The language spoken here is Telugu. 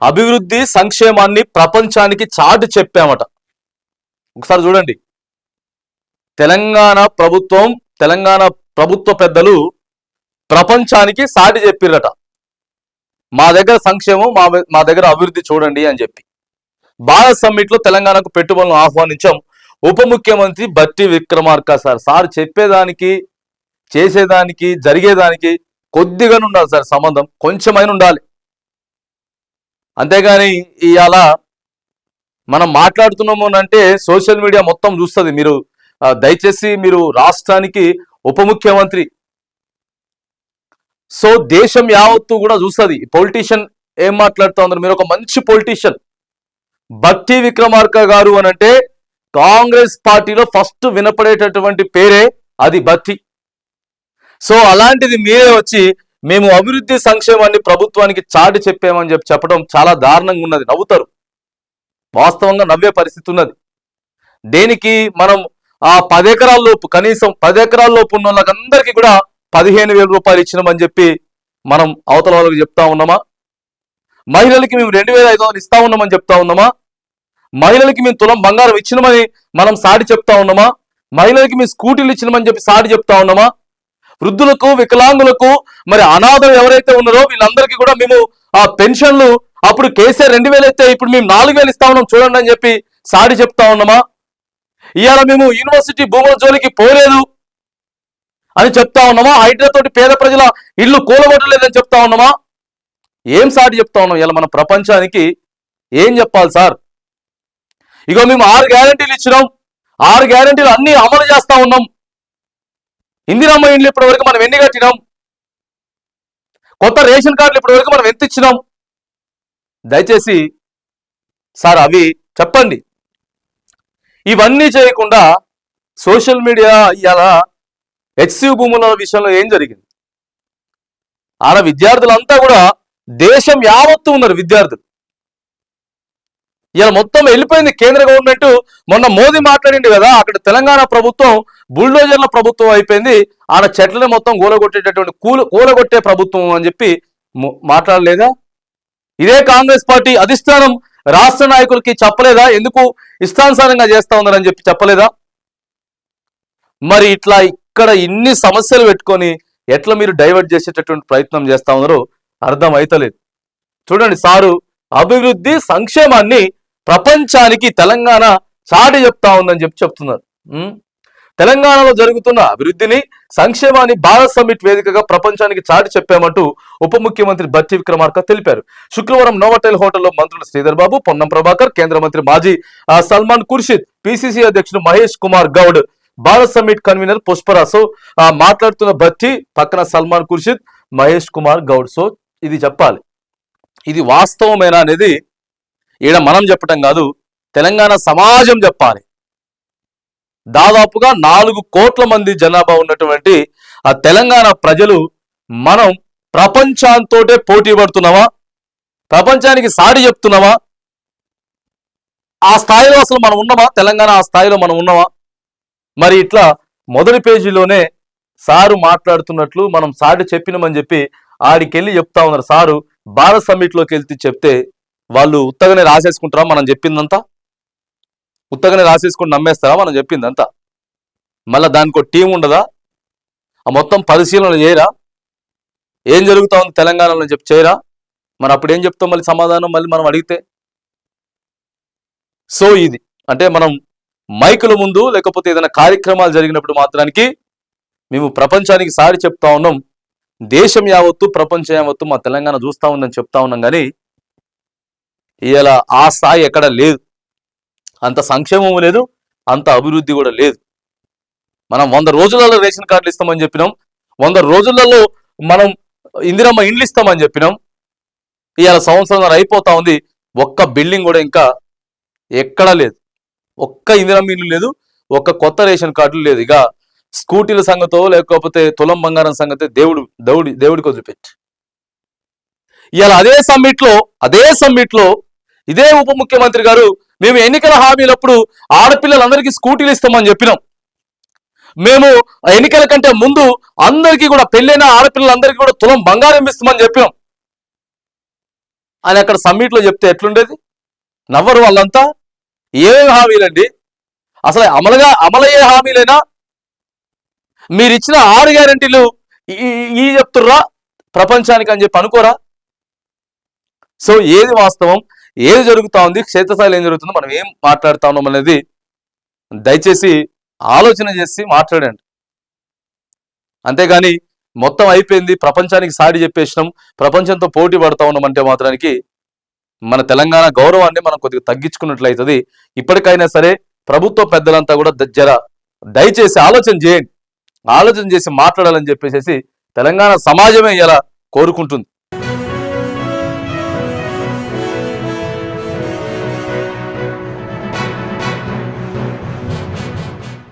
అభివృద్ధి సంక్షేమాన్ని ప్రపంచానికి చాటి చెప్పామట. ఒకసారి చూడండి, తెలంగాణ ప్రభుత్వ పెద్దలు ప్రపంచానికి సాటి చెప్పిరట, మా దగ్గర సంక్షేమం, మా దగ్గర అభివృద్ధి చూడండి అని చెప్పి. భారత్ సమ్మిట్ లో తెలంగాణకు పెట్టుబడులను ఆహ్వానించాం. ఉప ముఖ్యమంత్రి బట్టి విక్రమార్క సార్ చెప్పేదానికి చేసేదానికి జరిగేదానికి కొద్దిగానే ఉండాలి సార్, సంబంధం కొంచెమైనా ఉండాలి. అంతేగాని ఇవాళ మనం మాట్లాడుతున్నాము అంటే సోషల్ మీడియా మొత్తం చూస్తుంది. మీరు దయచేసి మీరు రాష్ట్రానికి ఉప ముఖ్యమంత్రి, సో దేశం యావత్తు కూడా చూస్తుంది పొలిటీషియన్ ఏం మాట్లాడుతూ ఉన్నారు. మీరు ఒక మంచి పొలిటీషియన్ బట్టి విక్రమార్క గారు అని అంటే కాంగ్రెస్ పార్టీలో ఫస్ట్ వినపడేటటువంటి పేరే అది బట్టి. సో అలాంటిది మీరే వచ్చి మేము అభివృద్ధి సంక్షేమాన్ని ప్రభుత్వానికి చాటి చెప్పామని చెప్పడం చాలా దారుణంగా ఉన్నది. నవ్వుతారు, వాస్తవంగా నవ్వే పరిస్థితి ఉన్నది. దేనికి మనం ఆ 10 ఎకరాల లోపు, కనీసం 10 ఎకరాల లోపు ఉన్న వాళ్ళకందరికీ కూడా 15,000 రూపాయలు ఇచ్చినామని చెప్పి మనం అవతల వాళ్ళకి చెప్తా ఉన్నామా? మహిళలకి మేము 2,500 ఇస్తా ఉన్నామని చెప్తా ఉన్నామా? మహిళలకి మేము తులం బంగారం ఇచ్చినామని మనం సాటి చెప్తా ఉన్నామా? మహిళలకి మేము స్కూటీలు ఇచ్చినామని చెప్పి సాటి చెప్తా ఉన్నామా? వృద్ధులకు, వికలాంగులకు, మరి అనాథలు ఎవరైతే ఉన్నారో వీళ్ళందరికీ కూడా మేము ఆ పెన్షన్లు అప్పుడు కేసీఆర్ 2,000 అయితే ఇప్పుడు మేము 4,000 ఇస్తా ఉన్నాం చూడండి అని చెప్పి సాటి చెప్తా ఉన్నామా? ఇవాళ మేము యూనివర్సిటీ భూముల జోలికి పోలేదు అని చెప్తా ఉన్నామా? హైడ్రాతోటి పేద ప్రజల ఇల్లు కూలగొట్టలేదని చెప్తా ఉన్నామా? ఏం సాటి చెప్తా ఉన్నాం? ఇలా మన ప్రపంచానికి ఏం చెప్పాలి సార్? ఇగో మేము 6 గ్యారంటీలు ఇచ్చినాం, 6 గ్యారంటీలు అన్ని అమలు చేస్తా ఉన్నాం. ఇందిరమ్మ ఇండ్లు ఇప్పటి వరకు మనం ఎన్ని కట్టినాం? కొత్త రేషన్ కార్డులు ఇప్పటి వరకు మనం ఎంత ఇచ్చినాం? దయచేసి సార్ అవి చెప్పండి. ఇవన్నీ చేయకుండా సోషల్ మీడియా ఇలా హెచ్సి భూముల విషయంలో ఏం జరిగింది? ఆడ విద్యార్థులంతా కూడా దేశం యావత్తు ఉన్నారు విద్యార్థులు. ఇలా మొత్తం వెళ్ళిపోయింది కేంద్ర గవర్నమెంట్. మొన్న మోదీ మాట్లాడింది కదా, అక్కడ తెలంగాణ ప్రభుత్వం బుల్డోజర్ల ప్రభుత్వం అయిపోయింది, ఆడ చెట్లని మొత్తం కూలగొట్టేటటువంటి కూలగొట్టే ప్రభుత్వం అని చెప్పి మాట్లాడలేదా? ఇదే కాంగ్రెస్ పార్టీ అధిష్టానం రాష్ట్ర నాయకులకి చెప్పలేదా? ఎందుకు ఇష్టానుసారంగా చేస్తా ఉన్నారని చెప్పి చెప్పలేదా? మరి ఇట్లా ఇక్కడ ఇన్ని సమస్యలు పెట్టుకొని ఎట్లా మీరు డైవర్ట్ చేసేటటువంటి ప్రయత్నం చేస్తా ఉన్నారో అర్థం అయితలేదు. చూడండి, సారు అభివృద్ధి సంక్షేమాన్ని ప్రపంచానికి తెలంగాణ చాటి చెప్తా ఉందని చెప్పి చెప్తున్నారు. తెలంగాణలో జరుగుతున్న అభివృద్ధిని, సంక్షేమాన్ని భారత్ సమ్మిట్ వేదికగా ప్రపంచానికి చాటి చెప్పామంటూ ఉప ముఖ్యమంత్రి బట్టి విక్రమార్క తెలిపారు. శుక్రవారం నోవాటెల్ హోటల్లో మంత్రులు శ్రీధర్ బాబు, పొన్నం ప్రభాకర్, కేంద్ర మంత్రి మాజీ సల్మాన్ ఖుర్షిద్, పిసిసి అధ్యక్షుడు మహేష్ కుమార్ గౌడ్, భారత్ సమ్మిట్ కన్వీనర్ పుష్పరాజు మాట్లాడుతున్న బట్టి పక్కన సల్మాన్ ఖుర్షిద్, మహేష్ కుమార్ గౌడ్. సో ఇది చెప్పాలి, ఇది వాస్తవమేనా అనేది ఈడ మనం చెప్పటం కాదు, తెలంగాణ సమాజం చెప్పాలి. దాదాపుగా 4 కోట్ల మంది జనాభా ఉన్నటువంటి ఆ తెలంగాణ ప్రజలు మనం ప్రపంచంతోటే పోటీ పడుతున్నామా? ప్రపంచానికి సాటి చెప్తున్నామా? ఆ స్థాయిలో అసలు మనం ఉన్నామా? తెలంగాణ ఆ స్థాయిలో మనం ఉన్నామా? మరి ఇట్లా మొదటి పేజీలోనే సారు మాట్లాడుతున్నట్లు మనం సాటి చెప్పినామని చెప్పి ఆడికెళ్ళి చెప్తా ఉన్నారు. సారు భారత్ సమ్మిట్లోకి వెళ్తే చెప్తే వాళ్ళు ఉత్తగానే రాసేసుకుంటారా? మనం చెప్పిందంతా ఉత్తగానే రాసేసుకుని నమ్మేస్తారా? మనం చెప్పిందంతా మళ్ళీ దానికి ఒక టీం ఉండదా? ఆ మొత్తం పరిశీలన చేయరా? ఏం జరుగుతా ఉంది తెలంగాణలో చెప్పి చేయరా? మరి అప్పుడు ఏం చెప్తాం మళ్ళీ సమాధానం మళ్ళీ మనం అడిగితే? సో ఇది అంటే మనం మైకుల ముందు లేకపోతే ఏదైనా కార్యక్రమాలు జరిగినప్పుడు మాత్రానికి మేము ప్రపంచానికి సారి చెప్తా ఉన్నాం, దేశం యావత్తు ప్రపంచం యావత్తు మా తెలంగాణ చూస్తా ఉందని చెప్తా ఉన్నాం. కానీ ఇలా ఆ స్థాయి ఎక్కడ లేదు, అంత సంక్షేమం లేదు, అంత అభివృద్ధి కూడా లేదు. మనం 100 రోజులలో రేషన్ కార్డులు ఇస్తామని చెప్పినాం, 100 రోజులలో మనం ఇందిరమ్మ ఇండ్లు ఇస్తామని చెప్పినాం. ఇవాళ సంవత్సరం అయిపోతా ఉంది, ఒక్క బిల్డింగ్ కూడా ఇంకా ఎక్కడా లేదు, ఒక్క ఇందిరమ్మ ఇల్లు లేదు, ఒక్క కొత్త రేషన్ కార్డులు లేదు. ఇక స్కూటీల సంగతో లేకపోతే తులం బంగారం సంగతే దేవుడికి వదిలిపెట్టి ఇవాళ అదే సమ్మిట్ లో ఇదే ఉప ముఖ్యమంత్రి గారు మేము ఎన్నికల హామీలప్పుడు ఆడపిల్లలందరికీ స్కూటీలు ఇస్తామని చెప్పినాం, మేము ఎన్నికల కంటే ముందు అందరికీ కూడా పెళ్ళైన ఆడపిల్లలందరికీ కూడా తులం బంగారం ఇస్తామని చెప్పినాం. అని అక్కడ సమ్మిట్లో చెప్తే ఎట్లుండేది? నవ్వరు వాళ్ళంతా. ఏమేమి హామీలండి? అసలు అమలయ్యే హామీలేనా? మీరు ఇచ్చిన 6 గ్యారెంటీలు ఈ చెప్తుర్రా ప్రపంచానికి అని చెప్పి అనుకోరా? సో ఏది వాస్తవం, ఏది జరుగుతా ఉంది, క్షేత్రస్థాయిలో ఏం జరుగుతుందో, మనం ఏం మాట్లాడుతా ఉన్నాం అనేది దయచేసి ఆలోచన చేసి మాట్లాడండి. అంతేగాని మొత్తం అయిపోయింది, ప్రపంచానికి సాటి చెప్పేసినాం, ప్రపంచంతో పోటీ పడతా ఉన్నాం అంటే మాత్రానికి మన తెలంగాణ గౌరవాన్ని మనం కొద్దిగా తగ్గించుకున్నట్లయితుంది. ఇప్పటికైనా సరే ప్రభుత్వ పెద్దలంతా కూడా దయచేసి ఆలోచన చేయండి, ఆలోచన చేసి మాట్లాడాలని చెప్పేసి తెలంగాణ సమాజమే ఇలా కోరుకుంటుంది.